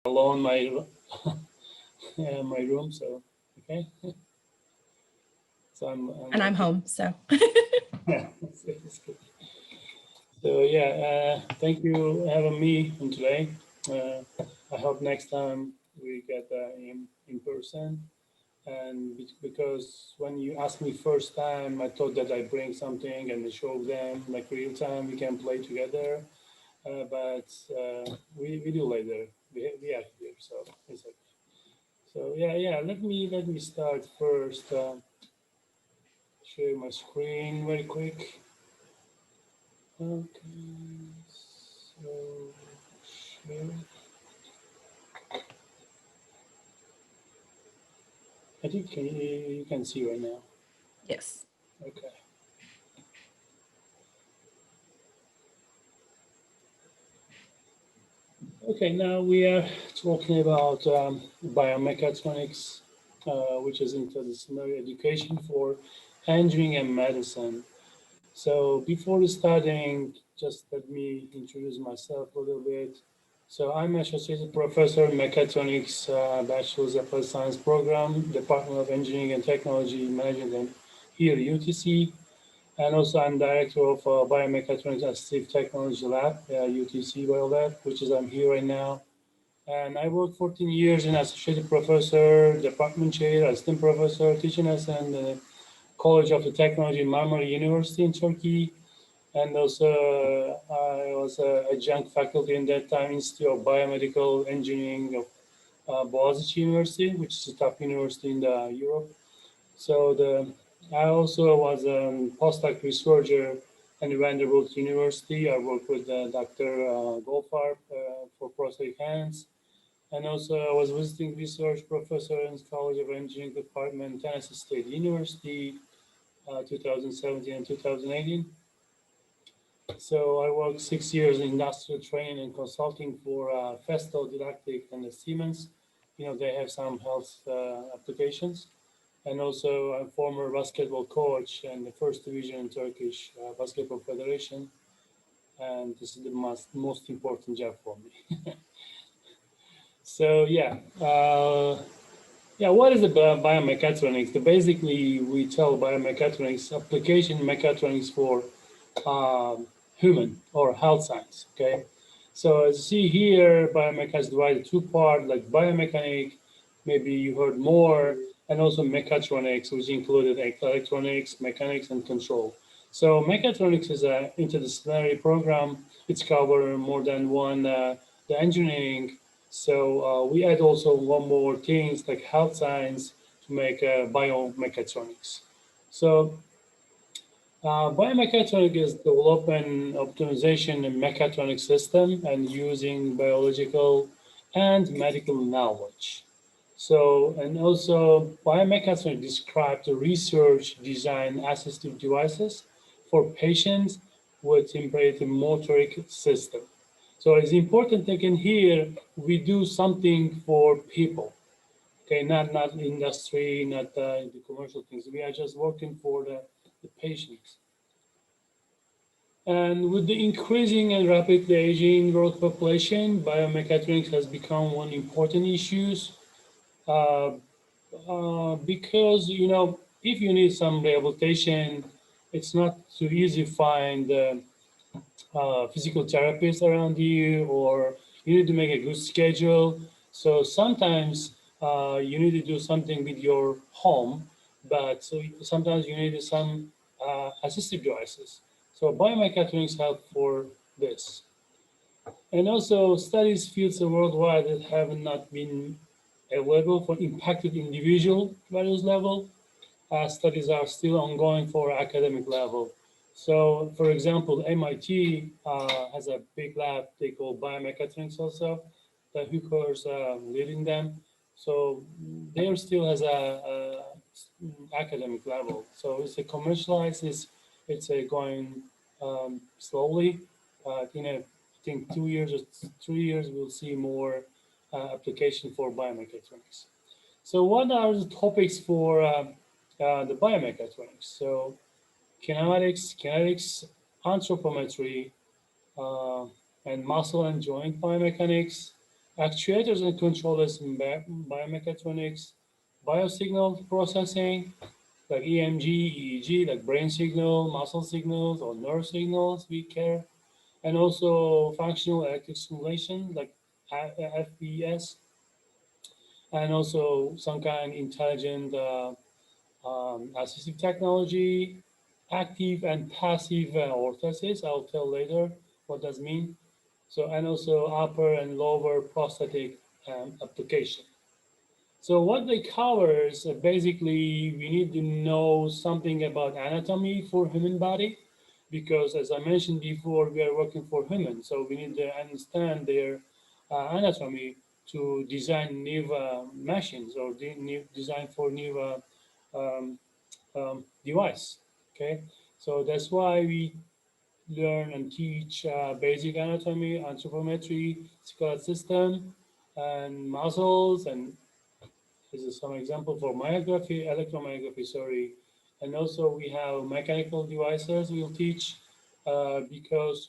alone my my room. So okay, so I'm And I'm okay. home, so. Yeah, it's good. So yeah, thank you for having me on today. Uh, I hope next time we get in person. And because when you asked me first time, I thought that I bring something and show them like real time we can play together. But we do later. We are here, so it's okay. So yeah. Let me start first. Share my screen very quick. Okay. So share. I think you can see right now. Yes. Okay. Okay. Now we are talking about biomechatronics, which is interdisciplinary education for engineering and medicine. So before starting, just let me introduce myself a little bit. So I'm associate professor in mechatronics, bachelor's applied science program, Department of Engineering and Technology Management here at UTC. And also I'm director of Biomechatronics Assistive Technology Lab, UTC BioLab, which is I'm here right now. And I worked 14 years in associate professor, department chair, assistant professor, teaching assistant in the College of the Technology in Marmara University in Turkey. And also, I was a adjunct faculty in that time, Institute of Biomedical Engineering of Boğaziçi University, which is a top university in Europe. So I also was a postdoc researcher at Vanderbilt University. I worked with Dr. Goldfarb for prosthetic hands. And also, I was visiting research professor in the College of Engineering Department, Tennessee State University, 2017 and 2018. So I worked 6 years in industrial training and consulting for Festo, Didactic, and Siemens. They have some health applications. And also, I'm former basketball coach in the first division in Turkish Basketball Federation. And this is the most important job for me. So what is the biomechatronics? Basically, we tell biomechatronics application mechatronics for um, human or health science. Okay, so as you see here, biomechanics is divided two parts, like biomechanic. Maybe you heard more, and also mechatronics, which included electronics, mechanics, and control. So mechatronics is an interdisciplinary program. It's covered more than one the engineering. So we add also one more things like health science to make biomechatronics. So biomechatronics is developing optimization and mechatronic system and using biological and medical knowledge. So, and also biomechatronics describes the research design assistive devices for patients with impaired motoric system. So it's important again here, we do something for people. Okay, not industry, not the commercial things. We are just working for the patients. And with the increasing and rapidly aging world population, biomechatronics has become one important issues uh, because if you need some rehabilitation, it's not too easy to find physical therapists around you, or you need to make a good schedule. So sometimes you need to do something with your home, but so sometimes you need some assistive devices. So biomechatronics help for this. And also studies fields worldwide that have not been available for impacted individual various level. Studies are still ongoing for academic level. So, for example, MIT has a big lab they call biomechatronics also. The Hookers leading them. So there still has a academic level. So it's a commercialized. It's going slowly. I think 2 years or 3 years we'll see more application for biomechatronics. So what are the topics for the biomechatronics? So kinetics, anthropometry, uh, and muscle and joint biomechanics, actuators and controllers in biomechatronics, biosignal processing, like EMG, EEG, like brain signal, muscle signals, or nerve signals we care, and also functional electric stimulation, like FES, and also some kind of intelligent assistive technology, active and passive orthosis. I'll tell later what does mean. So, and also upper and lower prosthetic application. So what they cover is basically we need to know something about anatomy for human body, because as I mentioned before, we are working for humans, so we need to understand their anatomy to design new machines or new design for new um, device. Okay, so that's why we learn and teach basic anatomy, anthropometry, skeletal system, and muscles, and this is some example for myography, electromyography, sorry. And also we have mechanical devices we'll teach because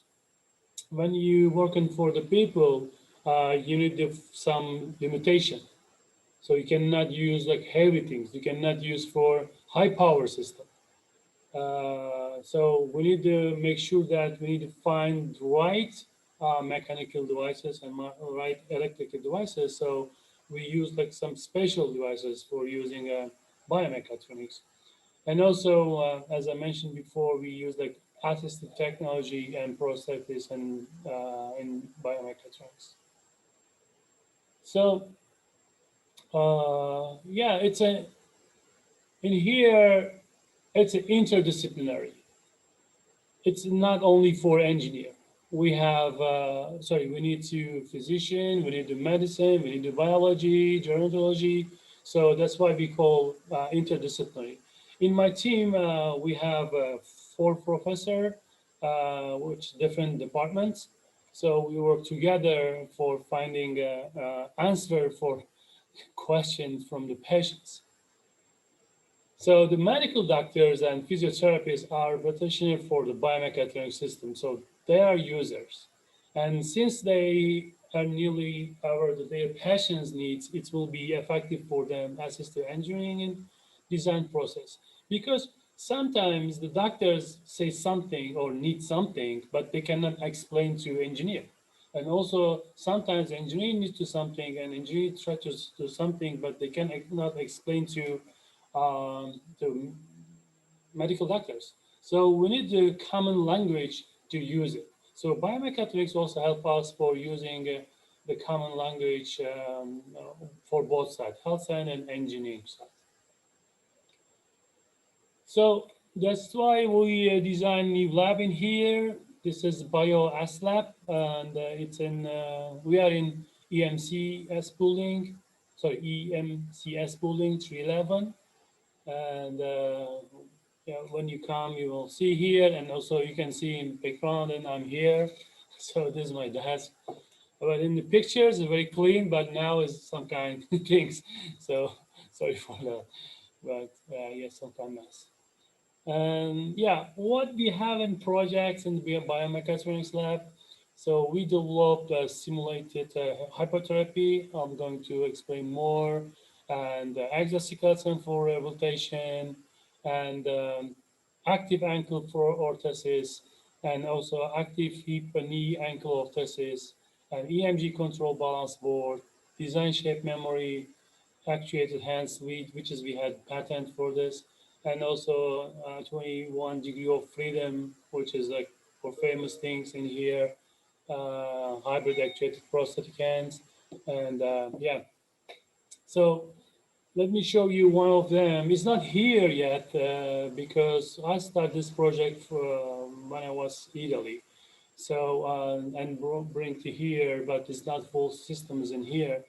when you working for the people, you need some limitation. So you cannot use like heavy things. You cannot use for high power system. So we need to make sure that we need to find right mechanical devices and right electrical devices. So we use like some special devices for using biomechatronics. And also, as I mentioned before, we use like assistive technology and prosthetics and in biomechatronics. So yeah, it's a in here it's an interdisciplinary. It's not only for engineer. We have, sorry, we need to physician, we need to medicine, we need to biology, gerontology. So that's why we call interdisciplinary. In my team, we have four professor, which different departments. So we work together for finding answer for questions from the patients. So the medical doctors and physiotherapists are practitioners for the biomechatronic system. So they are users. And since they are newly aware that their patients' needs, it will be effective for them assist the engineering and design process. Because sometimes the doctors say something or need something, but they cannot explain to engineer. And also sometimes engineer needs to something and engineer tries to do something, but they cannot explain to medical doctors. So we need the common language to use it. So biomechatronics also help us for using the common language for both sides, health side and engineering side. So that's why we design new lab in here. This is Bio S Lab, and it's in we are in EMCS building, sorry EMCS building 311, and yeah, when you come, you will see here, and also you can see in background, and I'm here. So this is my desk. But in the pictures, it's very clean, but now is some kind of things. So sorry for that, but yes, some kind of mess. And yeah, what we have in projects in the biomechatronics lab. So we developed a simulated hypotherapy. I'm going to explain more, and exoskeleton for rehabilitation, and active ankle for orthosis, and also active hip and knee ankle orthosis, and EMG control balance board, design shape memory, actuated hands, which is we had patent for this, and also 21 degree of freedom, which is like for famous things in here, hybrid actuated prosthetic hands, and yeah. So let me show you one of them. It's not here yet because I started this project when I was in Italy. So and bring to here, but it's not full systems in here.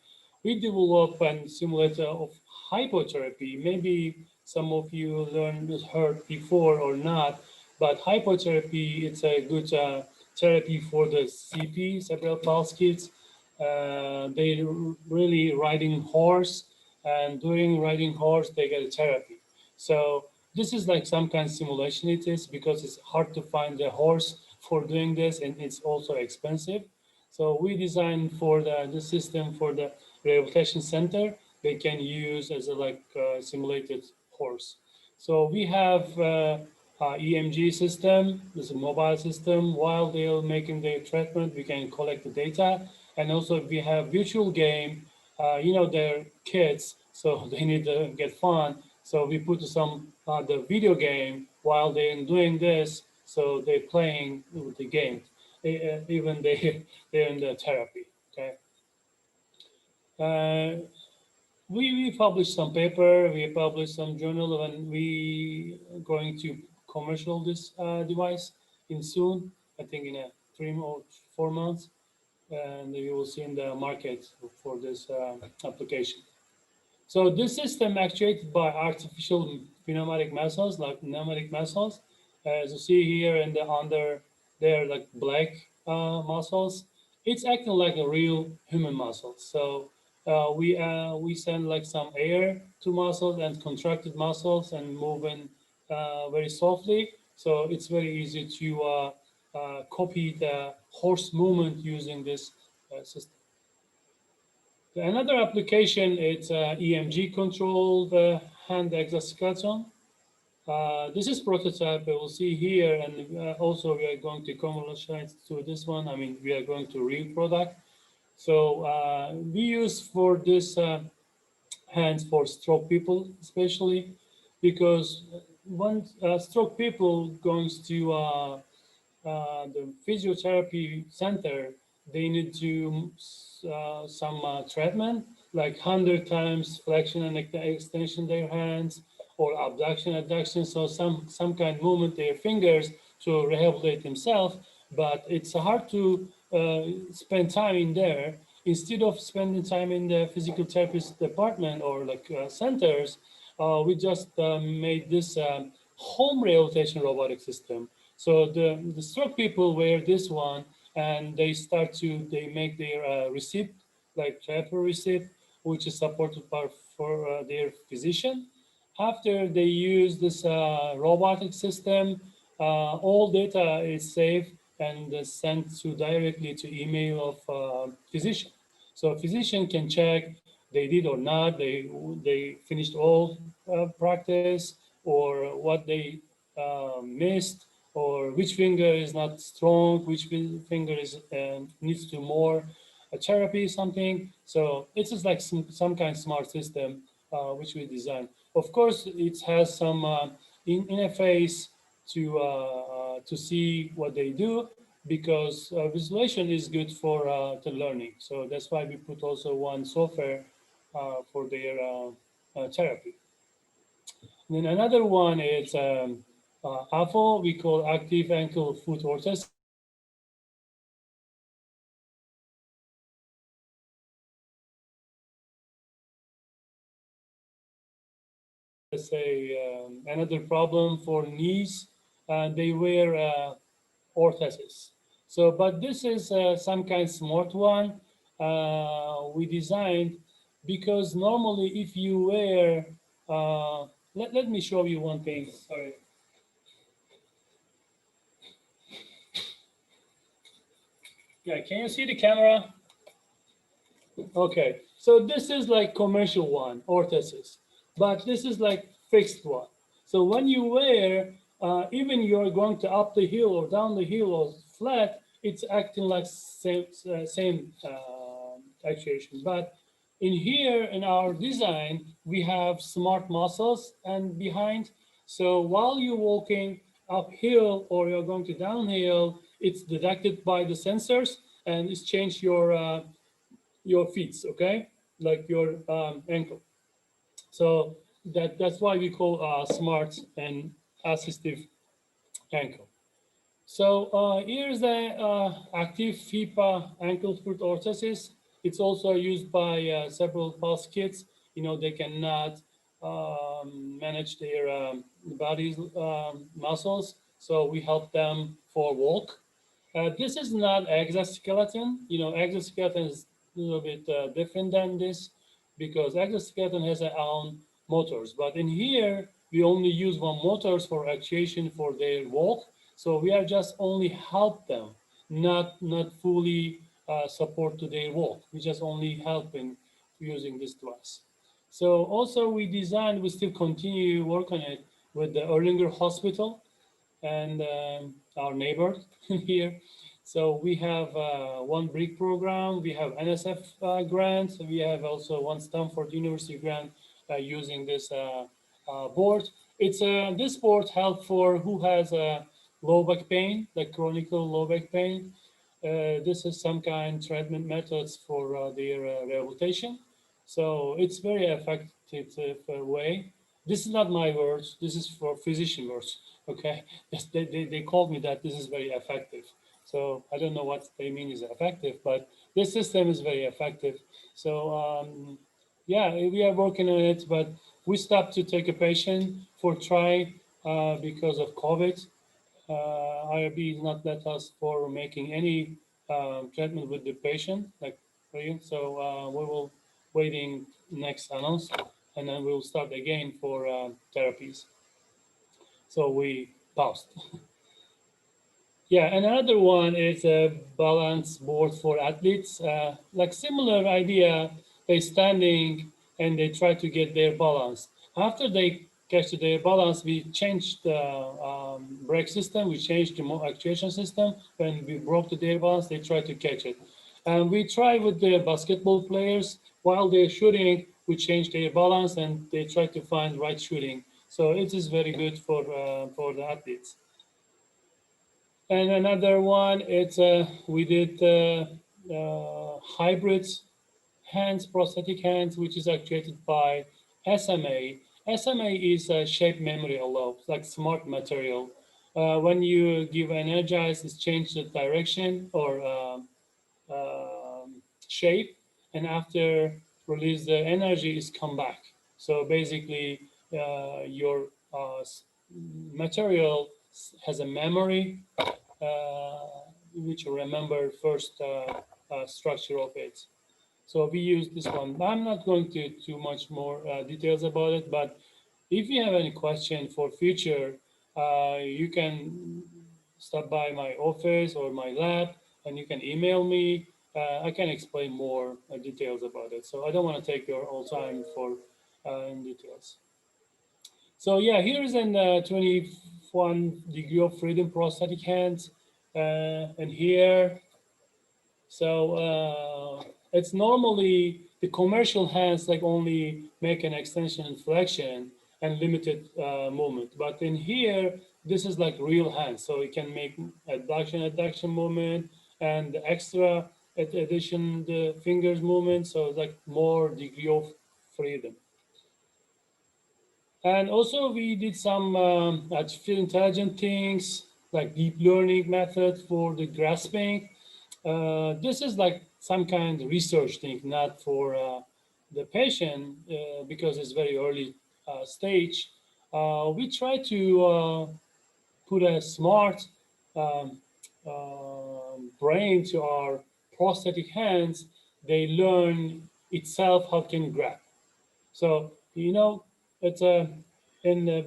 We develop a simulator of hypotherapy. Maybe some of you heard before or not, but hypotherapy it's a good therapy for the CP, cerebral palsy kids. They really riding horse, and during riding horse they get a therapy. So this is like some kind of simulation it is because it's hard to find a horse for doing this and it's also expensive. So we designed for the system for the rehabilitation center. They can use as a like simulated horse. So we have EMG system, this is a mobile system. While they're making their treatment, we can collect the data. And also we have virtual game, they're kids, so they need to get fun. So we put some the video game while they're doing this, so they're playing with the game. Even they're in the therapy. Okay. Uh, we published some paper, we published some journal, and we going to commercial this device in soon. I think in a 3 or 4 months, and you will see in the market for this application. So this system actuated by artificial pneumatic muscles, like pneumatic muscles, as you see here in the under, they're like black muscles. It's acting like a real human muscle. So we send like some air to muscles and contracted muscles and moving very softly. So it's very easy to copy the horse movement using this system. Another application is EMG controlled hand exoskeleton. This is prototype we will see here, and also we are going to commercialize to this one. I mean, we are going to real product. So we use for this hands for stroke people, especially because when stroke people going to the physiotherapy center, they need to some treatment, like 100 times flexion and extension their hands, or abduction, adduction. So some kind of movement their fingers to rehabilitate themselves. But it's hard to spend time in there. Instead of spending time in the physical therapist department or like centers, we just made this home rehabilitation robotic system. So the stroke people wear this one, and they make their receipt, like travel receipt, which is supported by for their physician. After they use this robotic system, all data is saved and sent to directly to email of physician. So physician can check they did or not, they finished all practice, or what they missed, or which finger is not strong, which finger is needs to more therapy, something. So it's just like some kind of smart system which we designed. Of course, it has some interface to see what they do, because visualization is good for the learning. So that's why we put also one software for their therapy. Then another one is AFO, we call active ankle foot orthosis. Let's say another problem for knees, they wear orthosis. So, but this is some kind of smart one we designed, because normally if you wear, let me show you one thing. Sorry. Yeah, can you see the camera? Okay, so this is like commercial one, orthosis, but this is like fixed one. So when you wear, even you're going to up the hill or down the hill or flat, it's acting like same actuation. But in here in our design, we have smart muscles and behind. So while you're walking uphill or you're going to downhill, it's detected by the sensors and it's changed your feet, okay, like your ankle. So that's why we call smart and assistive ankle. So here's the active FIPA ankle foot orthosis. It's also used by several pulse kids. You know, they cannot manage their body's muscles, so we help them for walk. This is not exoskeleton. You know, exoskeleton is a little bit different than this, because exoskeleton has their own motors. But in here, we only use one motors for actuation for their walk. So we are just only help them, not fully support to their walk. We just only helping using this device. So also we still continue work on it with the Erlinger Hospital and our neighbor here. So we have one BRIC program, we have NSF grant, we have also one Stanford University grant using this board. This board help for who has low back pain, like chronic low back pain. This is some kind treatment methods for their rehabilitation. So it's very effective way. This is not my words. This is for physician words. Okay, yes, they called me that this is very effective. So I don't know what they mean is effective, but this system is very effective. So yeah, we are working on it, but we stopped to take a patient for try because of COVID. IRB is not let us for making any treatment with the patient, like really. So we will waiting next announce, and then we'll start again for therapies. So we paused. Yeah, and another one is a balance board for athletes. Like similar idea, they standing and they try to get their balance. After they catch their balance, we changed the brake system, we changed the actuation system. When we broke their balance, they try to catch it. And we try with the basketball players, while they're shooting, we change their balance and they try to find right shooting. So it is very good for the athletes. And another one, it's we did hybrid hands, prosthetic hands, which is actuated by SMA. SMA is a shape memory allow, like smart material. When you give energize, it changes the direction or shape, and after release the energy is come back. So basically, your material has a memory which remember first structure of it. So we use this one. I'm not going to too much more details about it, but if you have any question for future, you can stop by my office or my lab, and you can email me. I can explain more details about it. So I don't want to take your whole time for in details. So yeah, here is an 21 degree of freedom prosthetic hand, and here, so it's normally the commercial hands like only make an extension and flexion and limited movement, but in here this is like real hands, so it can make adduction movement and the extra addition the fingers movement, so it's like more degree of freedom. And also we did some artificial intelligent things like deep learning method for the grasping. This is like some kind of research thing, not for the patient because it's very early stage. We try to put a smart um, brain to our prosthetic hands. They learn itself how can grab. So it's a and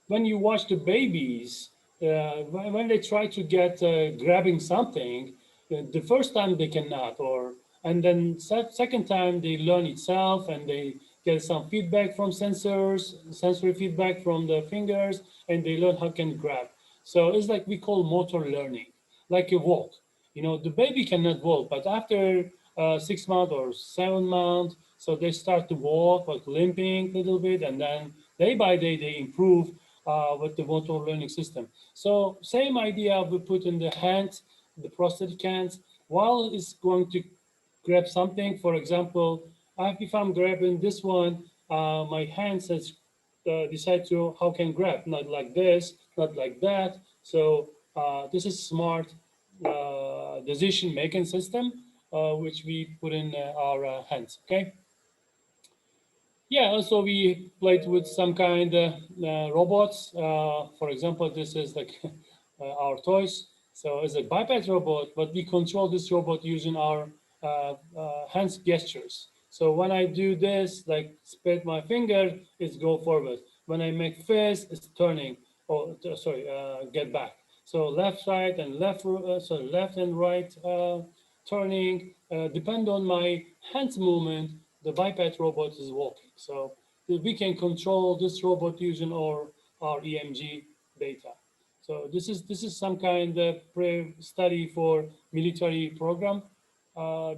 when you watch the babies, when they try to get grabbing something, the first time they cannot, or and then second time they learn itself and they get some feedback from sensors, sensory feedback from the fingers, and they learn how can grab. So it's like we call motor learning, like a walk. The baby cannot walk, but after 6 months or 7 months, so they start to walk, like limping a little bit, and then day by day they improve with the motor learning system. So same idea we put in the hand, the prosthetic hands, while it's going to grab something. For example, if I'm grabbing this one, my hands has decide to how can grab, not like this, not like that. So this is smart decision making system which we put in our hands. Okay. Yeah, also we played with some kind of robots. For example, this is like our toys. So it's a biped robot, but we control this robot using our hands gestures. So when I do this, like spread my finger, it's go forward. When I make fist, it's turning. Oh, sorry, get back. So left, right, and left, sorry, left and right turning, depend on my hands movement, the biped robot is walking. So we can control this robot using our EMG data. So this is some kind of pre-study for military program,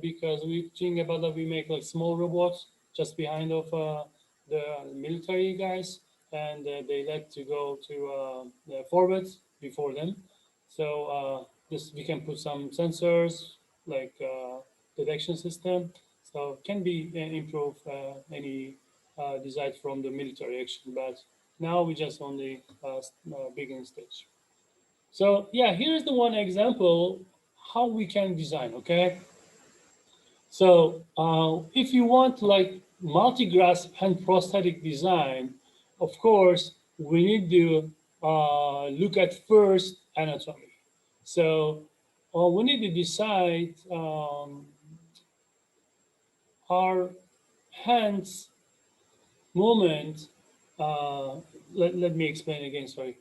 because we think about that we make like small robots just behind of the military guys, and they like to go to the forwards before them. So this we can put some sensors like detection system, so can be improve any design from the military action, but now we just only begin stage. So yeah, here's the one example how we can design. Okay, so if you want like multi-grasp hand prosthetic design, of course we need to look at first anatomy. So we need to decide our hands movement. Uh, let me explain again, sorry.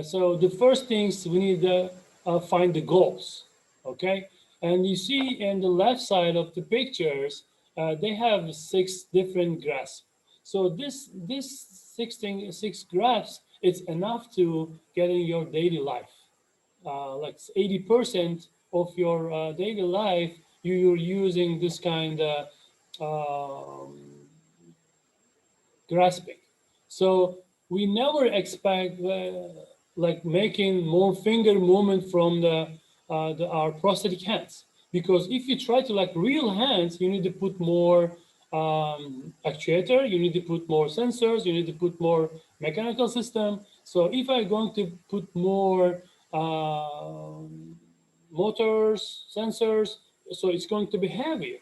So the first things we need to find the goals, okay? And you see in the left side of the pictures, they have six different graphs. So this six graphs, it's enough to get in your daily life. Like 80% of your daily life, you're using this kind of grasping. So we never expect like making more finger movement from our prosthetic hands, because if you try to like real hands, you need to put more actuator, you need to put more sensors, you need to put more mechanical system. So if I'm going to put more motors, sensors, so it's going to be heavier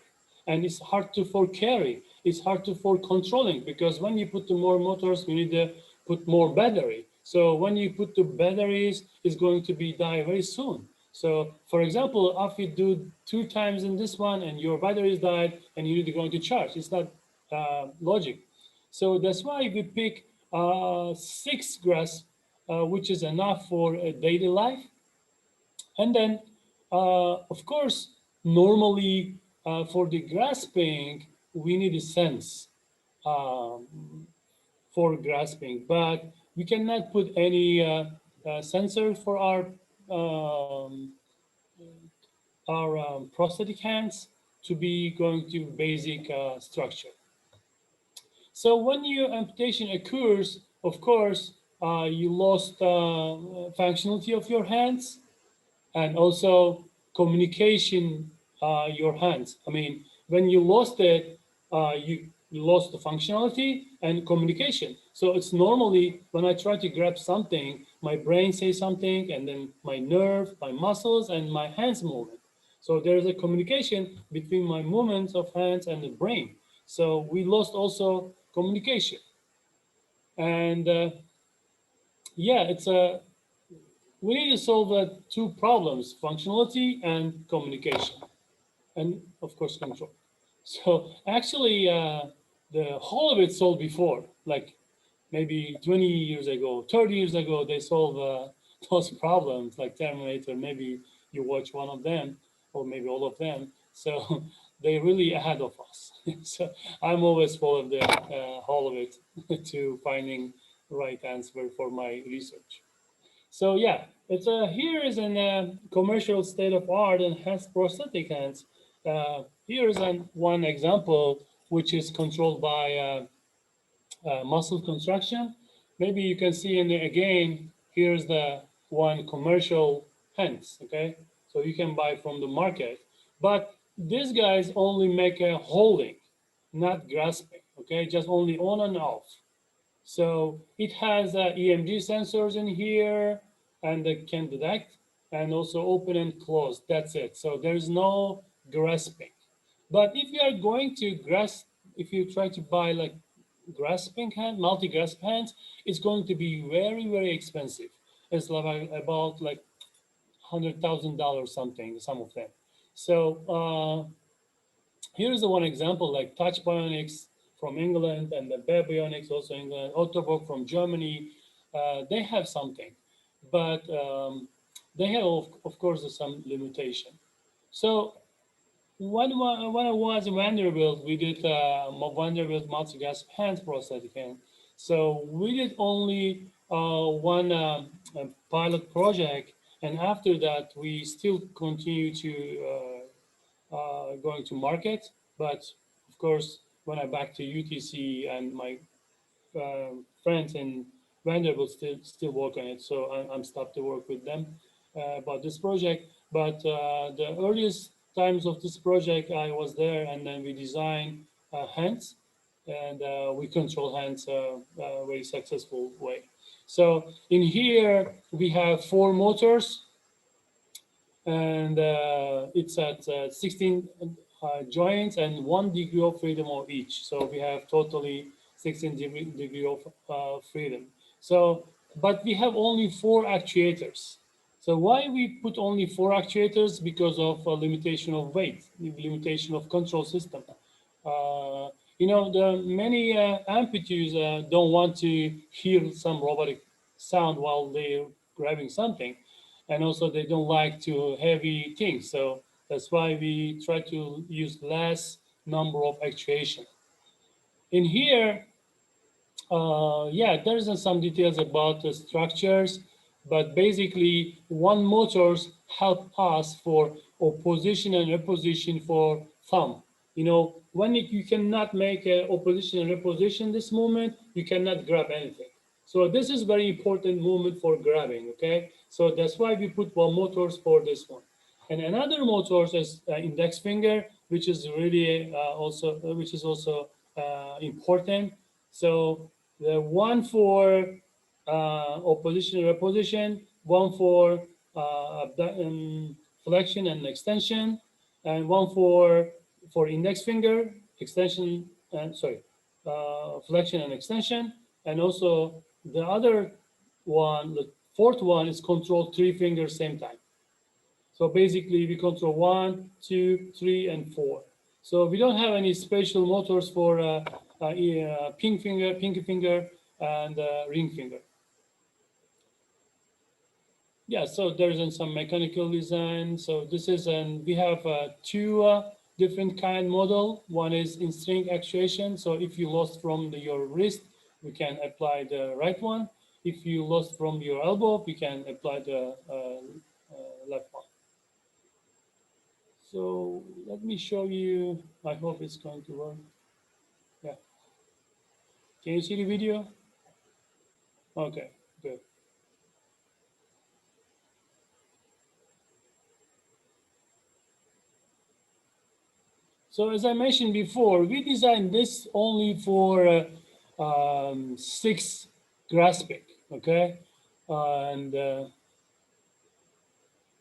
and it's hard to for carry. It's hard to for controlling, because when you put the more motors, you need to put more battery. So when you put the batteries, it's going to be die very soon. So for example, if you do 2 times in this one and your batteries died and you need to go into charge, it's not logic. So that's why we pick six grasp, which is enough for a daily life. And then, of course, normally for the grasping, we need a sense for grasping, but we cannot put any sensor for our prosthetic hands to be going to basic structure. So when your amputation occurs, of course, you lost functionality of your hands, and also communication your hands. I mean, when you lost it, you lost the functionality and communication. So it's normally when I try to grab something, my brain says something, and then my nerve, my muscles, and my hands movement. So there's a communication between my movements of hands and the brain. So we lost also communication. And yeah, it's a we need to solve two problems: functionality and communication, and of course control. So actually, the whole of it solved before, like maybe 20 years ago, 30 years ago, they solved those problems like Terminator. Maybe you watch one of them, or maybe all of them. So they really ahead of us. So I'm always full of the whole of it to finding the right answer for my research. So yeah, it's here is an commercial state of art and has prosthetic hands. Here is one example which is controlled by muscle construction. Maybe you can see in the, again, here's the one commercial hands, okay? So you can buy from the market. But these guys only make a holding, not grasping, okay? Just only on and off. So it has EMG sensors in here, and it can detect and also open and close. That's it. So there's no grasping. But if you are going to grasp, if you try to buy like grasping hand, multi-grasp hands, it's going to be very, very expensive. It's like about like $100,000 something, some of them. So here's the one example, like Touch Bionics from England, and the Bear Bionics also England, Ottobock from Germany. They have something, but they have, of course, some limitation. So When I was in Vanderbilt, we did Vanderbilt multi-gas hands process again. So we did only one pilot project, and after that, we still continue to going to market. But of course, when I back to UTC and my friends in Vanderbilt still work on it, so I'm stopped to work with them about this project. But the earliest times of this project, I was there, and then we designed hands, and we control hands very successful way. So in here we have four motors, and it's at 16 joints and 1 degree of freedom of each. So we have totally 16 degree of freedom. So, but we have only four actuators. So why we put only four actuators? Because of limitation of weight, limitation of control system. Uh, the many amputees don't want to hear some robotic sound while they're grabbing something, and also they don't like to heavy things. So that's why we try to use less number of actuation. In here, yeah, there's some details about the structures, but basically one motors help us for opposition and reposition for thumb. When you cannot make a opposition and reposition this movement, you cannot grab anything. So this is very important movement for grabbing, okay? So that's why we put one motors for this one. And another motors is index finger, which is really which is also important. So the one for opposition and reposition, one for flexion and extension, and one for index finger extension and sorry, flexion and extension, and also the other one, the fourth one is control three fingers same time. So basically we control 1, 2, 3, and 4. So we don't have any special motors for pinky finger, and ring finger. Yeah, so there's some mechanical design. So this is, and we have two different kind model. One is in string actuation. So if you lost from your wrist, we can apply the right one. If you lost from your elbow, we can apply the left one. So let me show you. I hope it's going to work. Yeah. Can you see the video? Okay, good. So as I mentioned before, we designed this only for 6 grasping, okay? And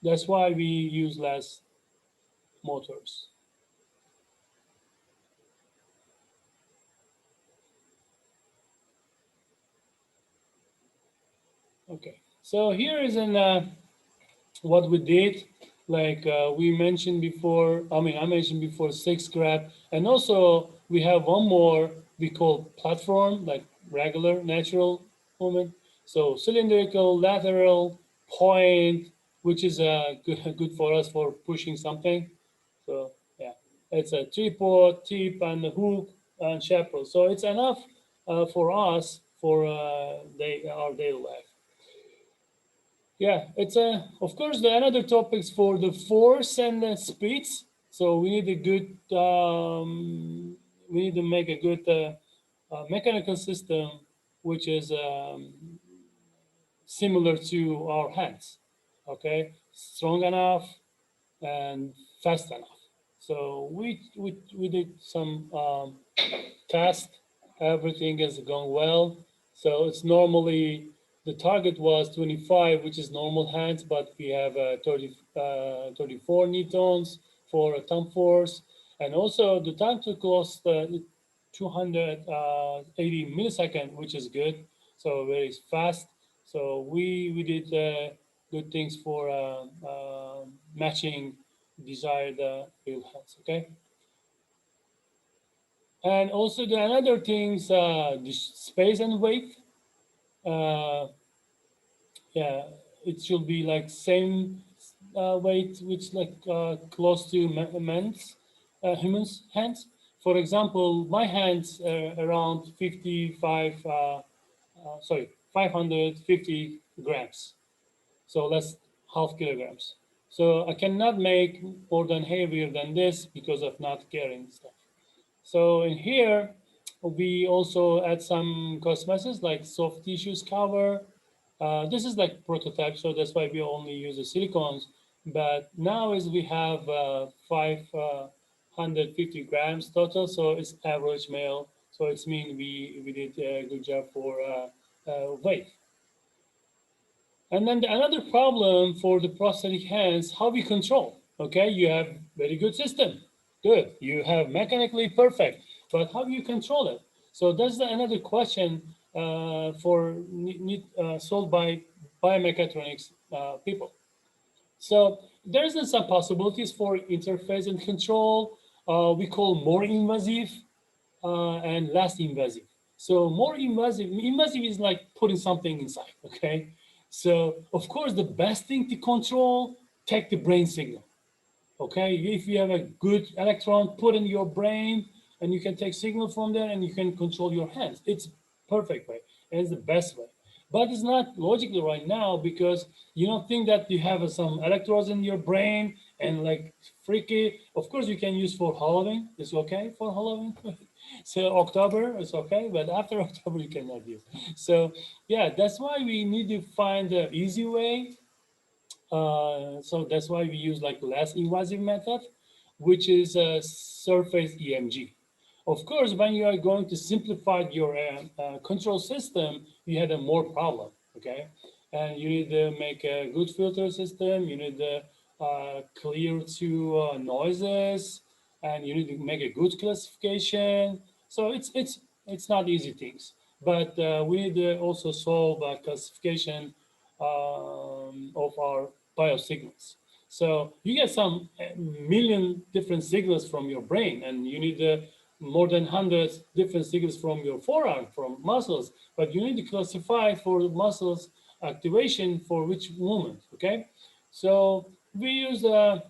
that's why we use less motors. Okay, so here is what we did. Like we mentioned before, I mentioned before 6 grab, and also we have one more we call platform, like regular natural movement. So cylindrical, lateral, point, which is good for us for pushing something. So yeah, it's a tripod, tip, and a hook and chaperone. So it's enough for us for our daily life. Yeah, it's of course the another topics for the force and the speeds. So we need a good we need to make a good mechanical system which is similar to our hands. Okay, strong enough and fast enough. So we did some test. Everything is going well. So it's normally the target was 25, which is normal hands, but we have 34 newtons for a thumb force. And also the time to close 280 millisecond, which is good. So very fast. So we did good things for matching desired real hands. Okay. And also the another things, the space and weight. Uh, yeah, it should be like same weight, which like close to men's. humans' hands. For example, my hands around 550 grams. So that's half kilograms. So I cannot make more than heavier than this because of not carrying stuff. So in here, we also add some cosmetics like soft tissues cover. This is like prototype, so that's why we only use the silicones. But now is we have 550 grams total, so it's average male. So it's mean we did a good job for weight. And then another problem for the prosthetic hands, how we control. Okay, you have very good system, good. You have mechanically perfect, but how do you control it? So that's another question solved by biomechatronics people. So there's some possibilities for interface and control. We call more invasive and less invasive. So more invasive is like putting something inside, okay? So of course, the best thing to control, take the brain signal, okay? If you have a good electron, put in your brain and you can take signal from there and you can control your hands. It's perfect way and it's the best way. But it's not logical right now because you don't think that you have some electrodes in your brain and like freaky. Of course, you can use for Halloween. It's okay for Halloween. So October is okay, but after October you cannot use. So yeah, that's why we need to find the easy way. So that's why we use like less invasive method, which is a surface EMG. Of course, when you are going to simplify your control system, you had a more problem, okay? And you need to make a good filter system. You need to clear to noises, and you need to make a good classification. So it's not easy things, but we need to also solve classification of our biosignals. So you get some million different signals from your brain, and you need more than hundreds different signals from your forearm, from muscles. But you need to classify for the muscles activation for which movement. Okay, so we use the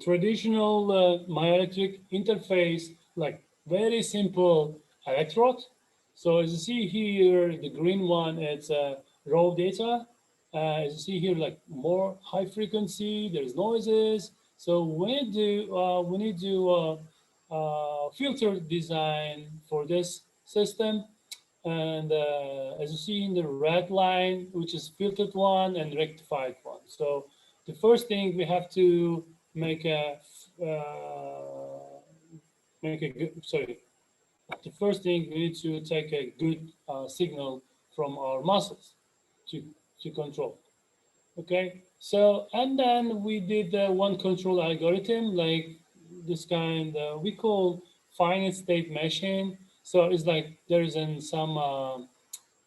traditional myoelectric interface, like very simple electrode. So as you see here, the green one, it's raw data. As you see here, like more high frequency, there's noises. So we need to filter design for this system. And as you see in the red line, which is filtered one and rectified one. So the first thing we have to make a good, sorry, the first thing we need to take a good signal from our muscles to, to control. Okay, so and then we did one control algorithm like this kind we call finite state machine. So it's like there is some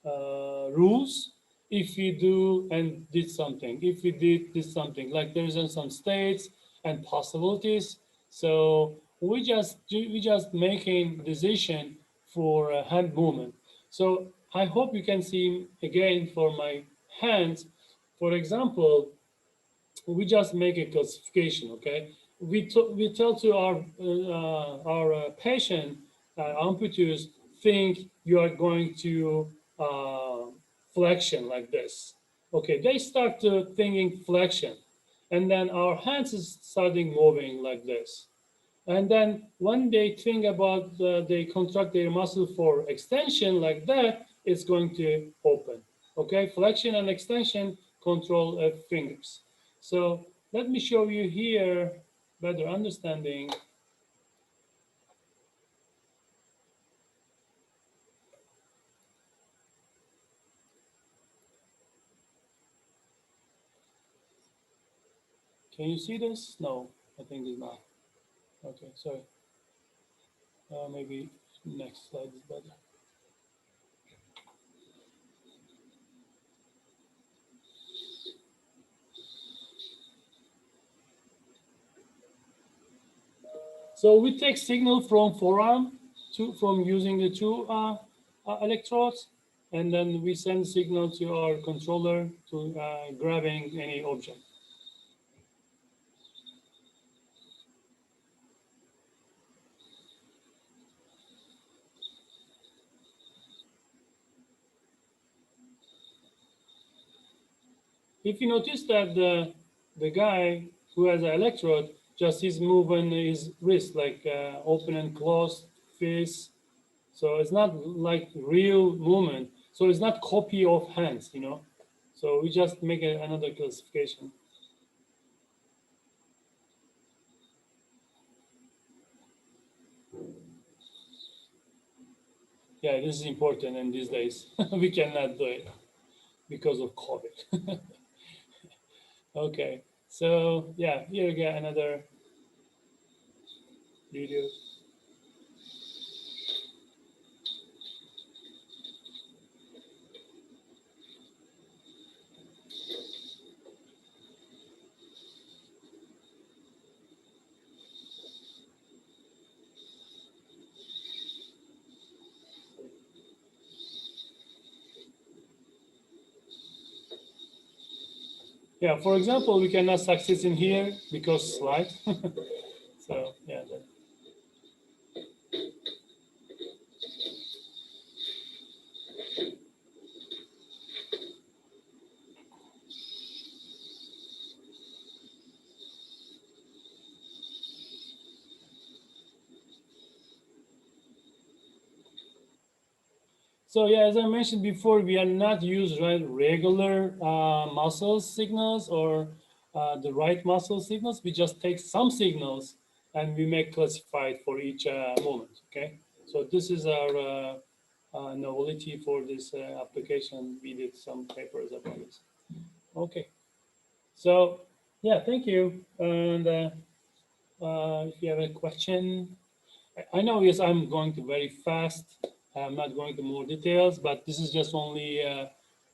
rules if we do and did something, if we did this something, like there's some states and possibilities. So we just making decision for hand movement. So I hope you can see again for my hands. For example, we just make a classification. Okay, we tell to our patient amputees, think you are going to uh, flexion like this. Okay, they start to thinking flexion, and then our hands is starting moving like this. And then when they think about they contract their muscle for extension like that, it's going to open. Okay, flexion and extension control fingers. So let me show you here better understanding. Can you see this? No, I think it's not. Okay, sorry. Maybe next slide is better. So we take signal from forearm from using the two electrodes, and then we send signal to our controller to grabbing any object. if you notice that the guy who has an electrode, just he's moving his wrist like open and closed fist. So it's not like real movement. So it's not copy of hands, you know. So we just make another classification. Yeah, this is important in these days. We cannot do it because of COVID. Okay, so yeah, here we get another video. Yeah, for example, we cannot succeed in here because slide. So yeah, that, so yeah, as I mentioned before, we are not using regular muscle signals or the right muscle signals. We just take some signals and we make classified for each movement. Okay, so this is our novelty for this application. We did some papers about this. Okay, so yeah, thank you. And if you have a question, I know, yes, I'm going to very fast. I'm not going to more details, but this is just only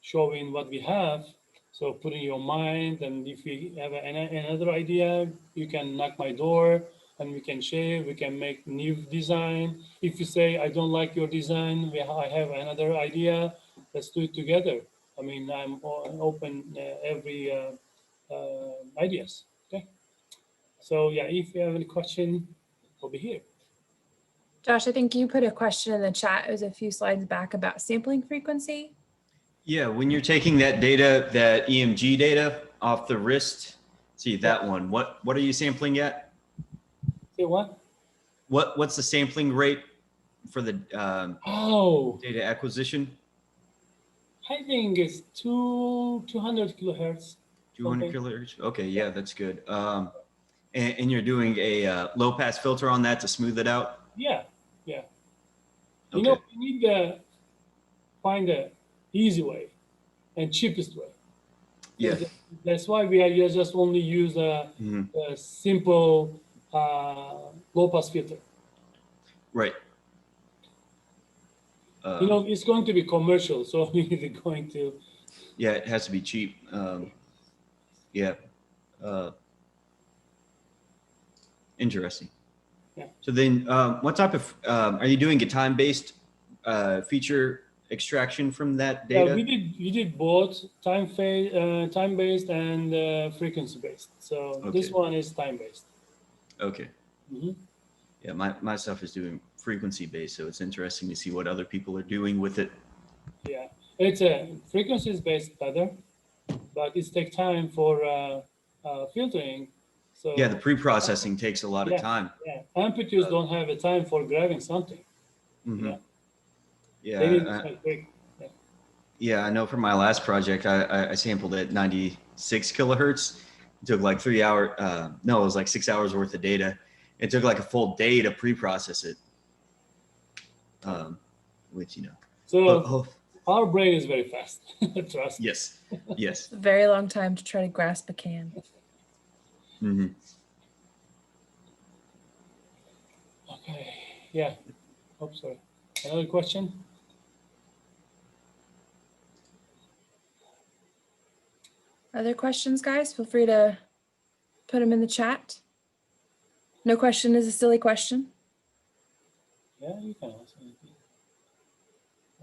showing what we have. So put in your mind, and if you have another idea, you can knock my door and we can share, we can make new design. If you say, I don't like your design, I have another idea, let's do it together. I mean, I'm open every ideas, okay? So yeah, if you have any question, I'll be here. Josh, I think you put a question in the chat. It was a few slides back about sampling frequency. Yeah, when you're taking that data, that EMG data off the wrist, see that one. What are you sampling at? Say what? What's the sampling rate for the Oh, data acquisition? I think it's 200 kilohertz. 200 Something. kilohertz. Okay, yeah, that's good. And you're doing a low pass filter on that to smooth it out. Yeah, yeah. You Okay. know, we need to find the easy way and cheapest way. Yeah. That's why we are just only use a simple low pass filter. Right. You know, it's going to be commercial, so we're going to. Yeah, it has to be cheap. Yeah. Interesting. Yeah. So then, what type of are you doing a time-based feature extraction from that data? Yeah, we did both time based and frequency based. So Okay. this one is time based. Okay. Mm-hmm. Yeah, my stuff is doing frequency based, so it's interesting to see what other people are doing with it. Yeah, it's a frequency is based better, but it takes time for filtering. So Yeah, the pre-processing takes a lot of time. Yeah, amplitudes don't have a time for grabbing something. Mm-hmm. Yeah, they need Yeah, it quick. Yeah. yeah, I know for my last project, I sampled at 96 kilohertz. It took like 3 hours. No, it was like 6 hours worth of data. It took like a full day to pre-process it. Which, you know. So our brain is very fast. Trust. Yes. Yes. It's a very long time to try to grasp a can. Mm-hmm. Okay. Yeah. Oh, sorry. Another question? Other questions, guys? Feel free to put them in the chat. No question is a silly question. Yeah, you can ask anything.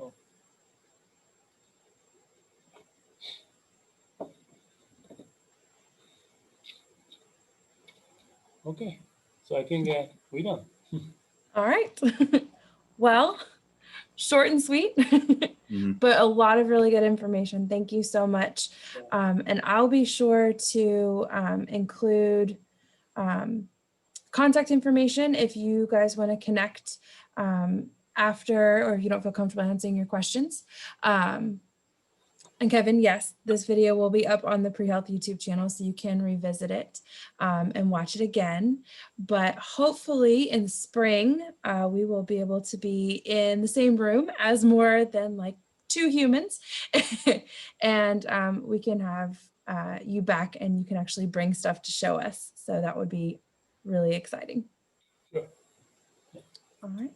Oh. Okay. So I think we're done. All right. Well, short and sweet, Mhm. but a lot of really good information. Thank you so much. And I'll be sure to include contact information if you guys want to connect after, or if you don't feel comfortable answering your questions. And Kevin, yes, this video will be up on the Pre-Health YouTube channel, so you can revisit it and watch it again. But hopefully in spring, we will be able to be in the same room as more than like 2 humans. And we can have you back and you can actually bring stuff to show us. So that would be really exciting. Sure. All right.